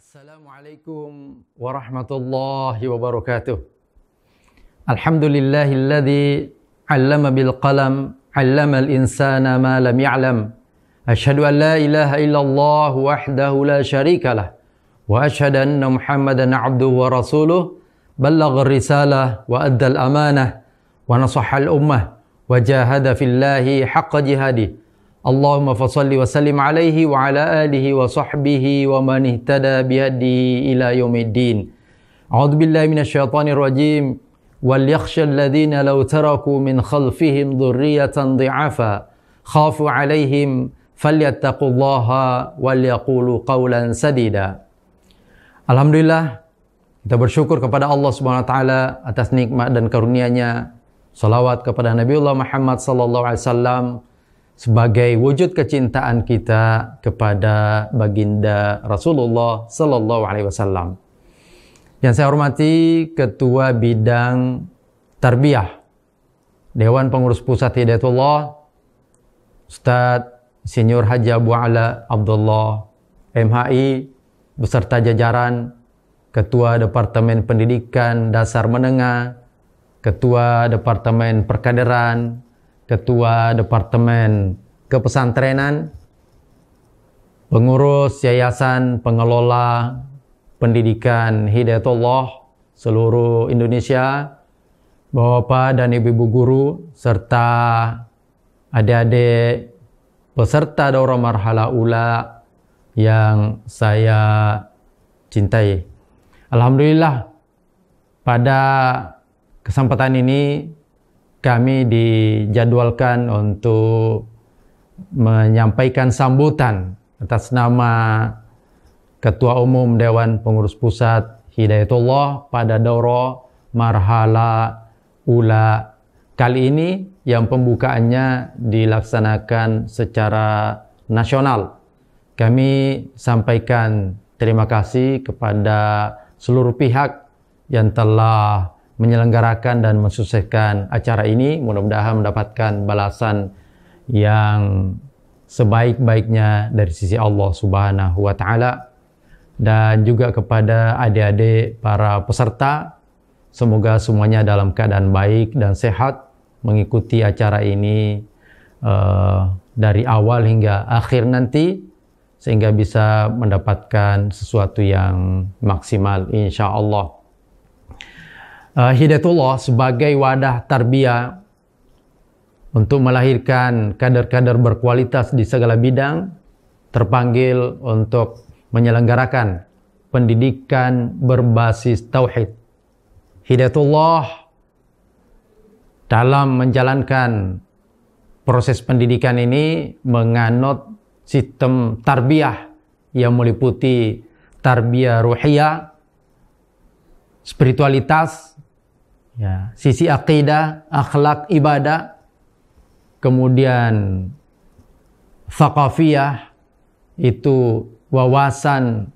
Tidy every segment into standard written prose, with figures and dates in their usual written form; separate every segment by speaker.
Speaker 1: Assalamualaikum warahmatullahi wabarakatuh. Alhamdulillahilladzi 'allama bil qalam 'allamal insana ma lam ya'lam. Asyhadu an la ilaha illallah wahdahu la syarikalah wa asyhadu anna Muhammadan 'abduhu wa rasuluh. Ballaghar risalah wa addal amanah wa nasahal ummah wa jahada fillahi haqqa jihadih. Allahumma fasalli wa sallim alaihi wa ala alihi wa sahbihi wa man ihtada bihadihi ila yaumiddin. A'udzu billahi minasyaitonir rajim. Wal yakhshal ladzina law taraku min khalfihim dhurriyatan dhi'afa khafu alaihim falyattaqullaha wal yaqulu qawlan sadida. Alhamdulillah, kita bersyukur kepada Allah Subhanahu wa taala atas nikmat dan karunia-Nya. Salawat kepada Nabiullah Muhammad sallallahu alaihi wasallam sebagai wujud kecintaan kita kepada baginda Rasulullah sallallahu alaihi wasallam. Yang saya hormati Ketua Bidang Tarbiyah Dewan Pengurus Pusat Hidayatullah Ustadz Insinyur Haji Abu Ala Abdullah MHI beserta jajaran, Ketua Departemen Pendidikan Dasar Menengah, Ketua Departemen Perkaderan, Ketua Departemen Kepesantrenan, pengurus Yayasan Pengelola Pendidikan Hidayatullah seluruh Indonesia, Bapak dan Ibu-ibu guru, serta adik-adik peserta Daurah Marhala Ula yang saya cintai. Alhamdulillah, pada kesempatan ini kami dijadwalkan untuk menyampaikan sambutan atas nama Ketua Umum Dewan Pengurus Pusat Hidayatullah pada Daurah Marhala Ula kali ini yang pembukaannya dilaksanakan secara nasional. Kami sampaikan terima kasih kepada seluruh pihak yang telah menyelenggarakan dan mensukseskan acara ini. Mudah-mudahan mendapatkan balasan yang sebaik-baiknya dari sisi Allah Subhanahu wa taala, dan juga kepada adik-adik para peserta, semoga semuanya dalam keadaan baik dan sehat mengikuti acara ini dari awal hingga akhir nanti, sehingga bisa mendapatkan sesuatu yang maksimal insyaallah. Hidayatullah sebagai wadah tarbiyah untuk melahirkan kader-kader berkualitas di segala bidang terpanggil untuk menyelenggarakan pendidikan berbasis tauhid. Hidayatullah dalam menjalankan proses pendidikan ini menganut sistem tarbiyah yang meliputi tarbiyah ruhiyah, spiritualitas, ya, sisi akidah, akhlak, ibadah, kemudian thaqafiyah, itu wawasan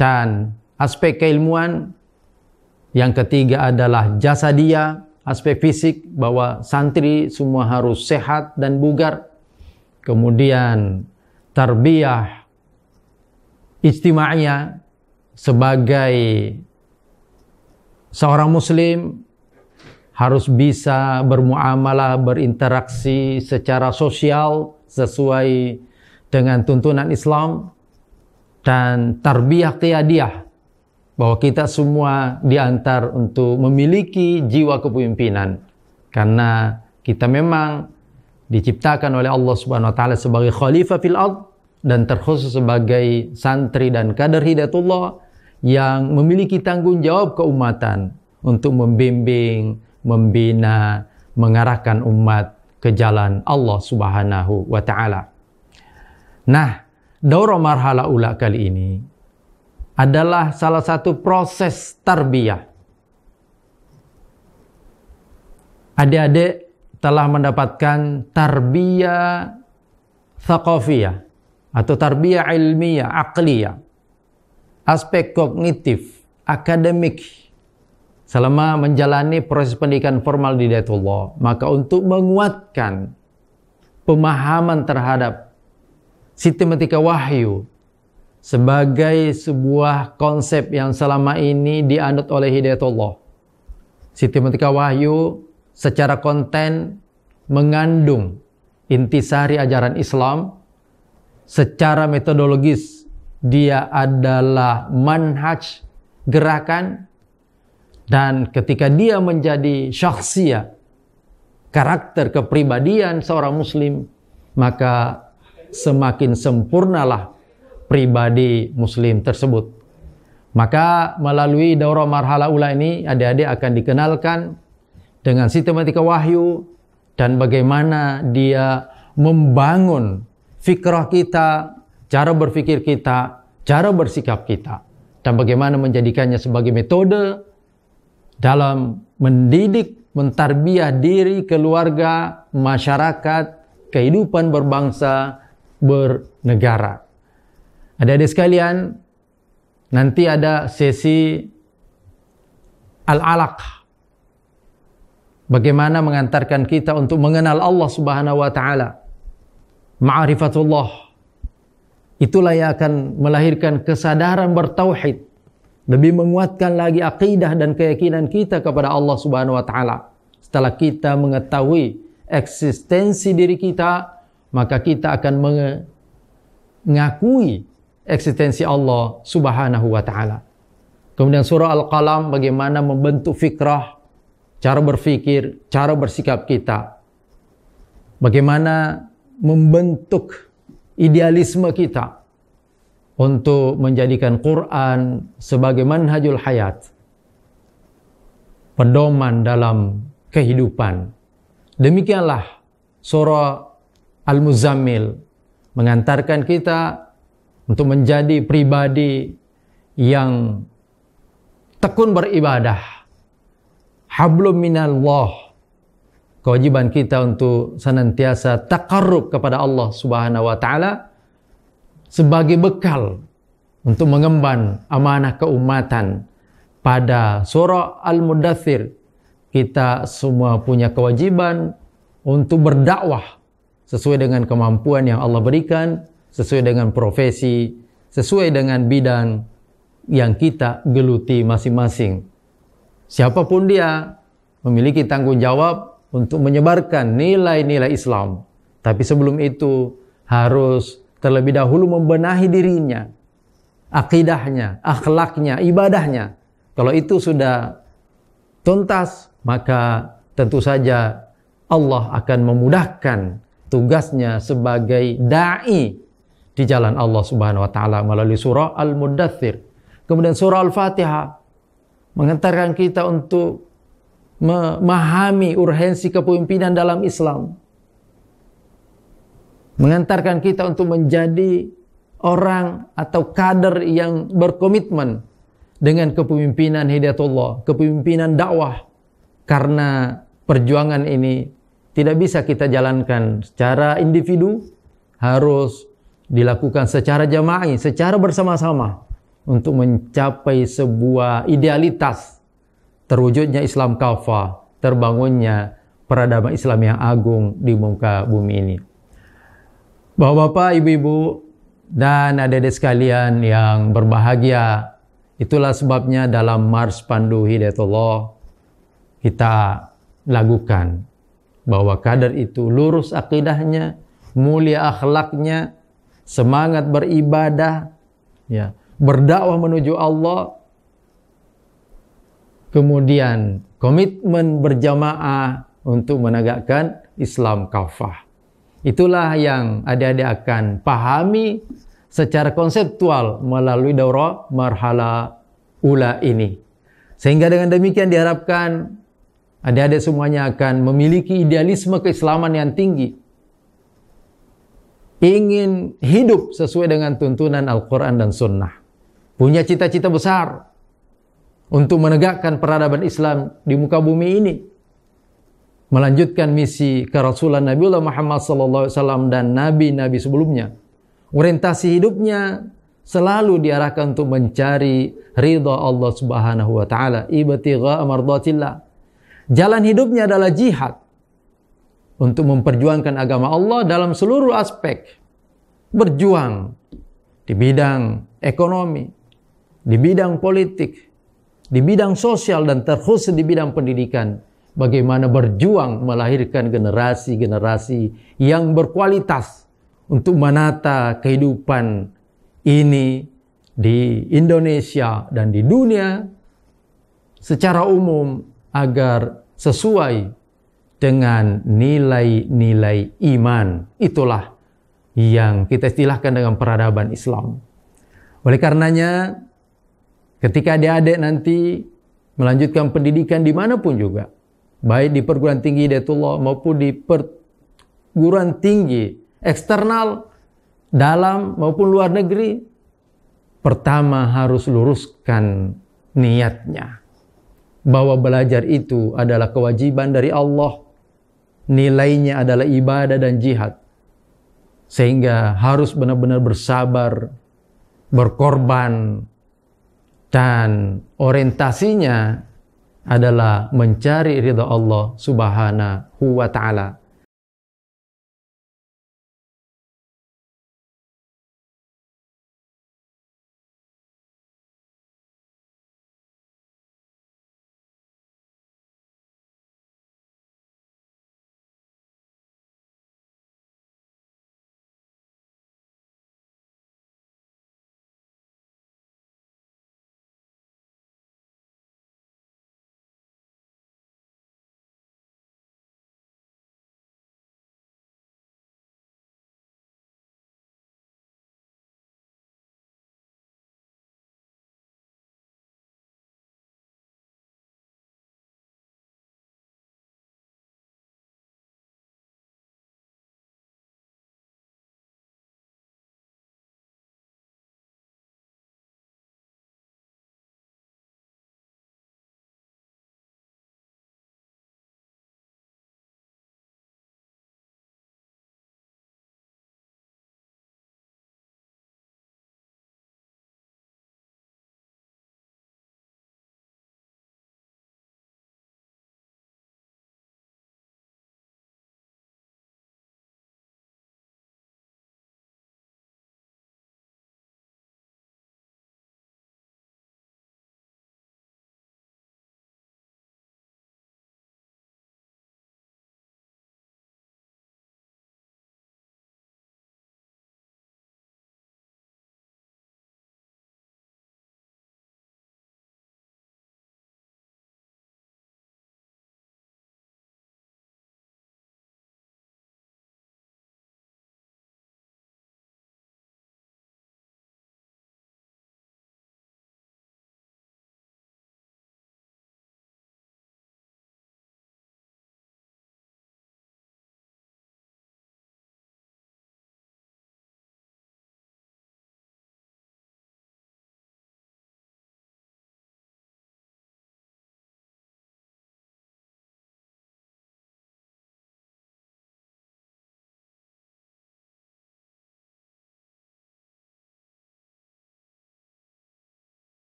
Speaker 1: dan aspek keilmuan. Yang ketiga adalah jasadiyah, aspek fisik, bahwa santri semua harus sehat dan bugar. Kemudian tarbiyah ijtimaiyah, sebagai seorang muslim harus bisa bermuamalah, berinteraksi secara sosial sesuai dengan tuntunan Islam. Dan tarbiyah qiyadiyah, bahwa kita semua diantar untuk memiliki jiwa kepemimpinan, karena kita memang diciptakan oleh Allah Subhanahu wa taala sebagai khalifah fil ard, dan terkhusus sebagai santri dan kader Hidayatullah yang memiliki tanggung jawab keumatan untuk membimbing, membina, mengarahkan umat ke jalan Allah Subhanahu wa taala. Nah, Daurah Marhala Ula kali ini adalah salah satu proses tarbiyah. Adik-adik telah mendapatkan tarbiyah thaqafiyah atau tarbiyah ilmiah, aqliyah, aspek kognitif, akademik, selama menjalani proses pendidikan formal di Hidayatullah. Maka untuk menguatkan pemahaman terhadap sistematika wahyu sebagai sebuah konsep yang selama ini dianut oleh Hidayatullah. Sistematika wahyu secara konten mengandung intisari ajaran Islam, secara metodologis dia adalah manhaj, gerakan, dan ketika dia menjadi syakhsiyah, karakter kepribadian seorang muslim, maka semakin sempurnalah pribadi muslim tersebut. Maka melalui daurah marhala ula ini, adik-adik akan dikenalkan dengan sistematika wahyu dan bagaimana dia membangun fikrah kita, cara berpikir kita, cara bersikap kita, dan bagaimana menjadikannya sebagai metode dalam mendidik, mentarbiyah diri, keluarga, masyarakat, kehidupan berbangsa, bernegara. Adik-adik sekalian, nanti ada sesi al-alaq. Bagaimana mengantarkan kita untuk mengenal Allah Subhanahu wa taala. Ma'rifatullah. Itulah yang akan melahirkan kesadaran bertauhid, lebih menguatkan lagi akidah dan keyakinan kita kepada Allah Subhanahu wa taala. Setelah kita mengetahui eksistensi diri kita, maka kita akan mengakui eksistensi Allah Subhanahu wa taala. Kemudian surah Al-Qalam bagaimana membentuk fikrah, cara berpikir, cara bersikap kita. Bagaimana membentuk idealisme kita untuk menjadikan Quran sebagai manhajul hayat, pedoman dalam kehidupan. Demikianlah surah Al-Muzammil mengantarkan kita untuk menjadi pribadi yang tekun beribadah. Hablum minallah. Kewajiban kita untuk senantiasa taqarrub kepada Allah Subhanahu wa taala sebagai bekal untuk mengemban amanah keumatan. Pada surah Al-Mudaththir, kita semua punya kewajiban untuk berdakwah sesuai dengan kemampuan yang Allah berikan, sesuai dengan profesi, sesuai dengan bidang yang kita geluti masing-masing. Siapapun dia memiliki tanggung jawab untuk menyebarkan nilai-nilai Islam. Tapi sebelum itu harus terlebih dahulu membenahi dirinya, akidahnya, akhlaknya, ibadahnya. Kalau itu sudah tuntas, maka tentu saja Allah akan memudahkan tugasnya sebagai da'i di jalan Allah Subhanahu wa taala melalui surah Al-Mudaththir. Kemudian surah Al-Fatihah mengantarkan kita untuk memahami urgensi kepemimpinan dalam Islam. Mengantarkan kita untuk menjadi orang atau kader yang berkomitmen dengan kepemimpinan Hidayatullah, kepemimpinan dakwah. Karena perjuangan ini tidak bisa kita jalankan secara individu, harus dilakukan secara jama'i, secara bersama-sama untuk mencapai sebuah idealitas terwujudnya Islam kafah, terbangunnya peradaban Islam yang agung di muka bumi ini. Bapak-bapak, ibu-ibu, dan adik-adik sekalian yang berbahagia, itulah sebabnya dalam Mars Pandu Hidayatullah kita lakukan bahwa kader itu lurus akidahnya, mulia akhlaknya, semangat beribadah, ya, berdakwah menuju Allah, kemudian komitmen berjamaah untuk menegakkan Islam kafah. Itulah yang adik-adik akan pahami secara konseptual melalui daurah marhala ula ini. Sehingga dengan demikian diharapkan adik-adik semuanya akan memiliki idealisme keislaman yang tinggi. Ingin hidup sesuai dengan tuntunan Al-Quran dan Sunnah. Punya cita-cita besar untuk menegakkan peradaban Islam di muka bumi ini, melanjutkan misi kerasulan Nabiullah Muhammad SAW dan nabi-nabi sebelumnya. Orientasi hidupnya selalu diarahkan untuk mencari ridha Allah Subhanahu wa taala, ibtigha mardatillah. Jalan hidupnya adalah jihad untuk memperjuangkan agama Allah dalam seluruh aspek. Berjuang di bidang ekonomi, di bidang politik, di bidang sosial, dan terkhusus di bidang pendidikan. Bagaimana berjuang melahirkan generasi-generasi yang berkualitas untuk menata kehidupan ini di Indonesia dan di dunia secara umum agar sesuai dengan nilai-nilai iman. Itulah yang kita istilahkan dengan peradaban Islam. Oleh karenanya, ketika adik-adik nanti melanjutkan pendidikan dimanapun juga, baik di perguruan tinggi Hidayatullah maupun di perguruan tinggi eksternal, dalam maupun luar negeri, pertama harus luruskan niatnya. Bahwa belajar itu adalah kewajiban dari Allah. Nilainya adalah ibadah dan jihad. Sehingga harus benar-benar bersabar, berkorban, dan orientasinya adalah mencari ridha Allah Subhanahu wa ta'ala.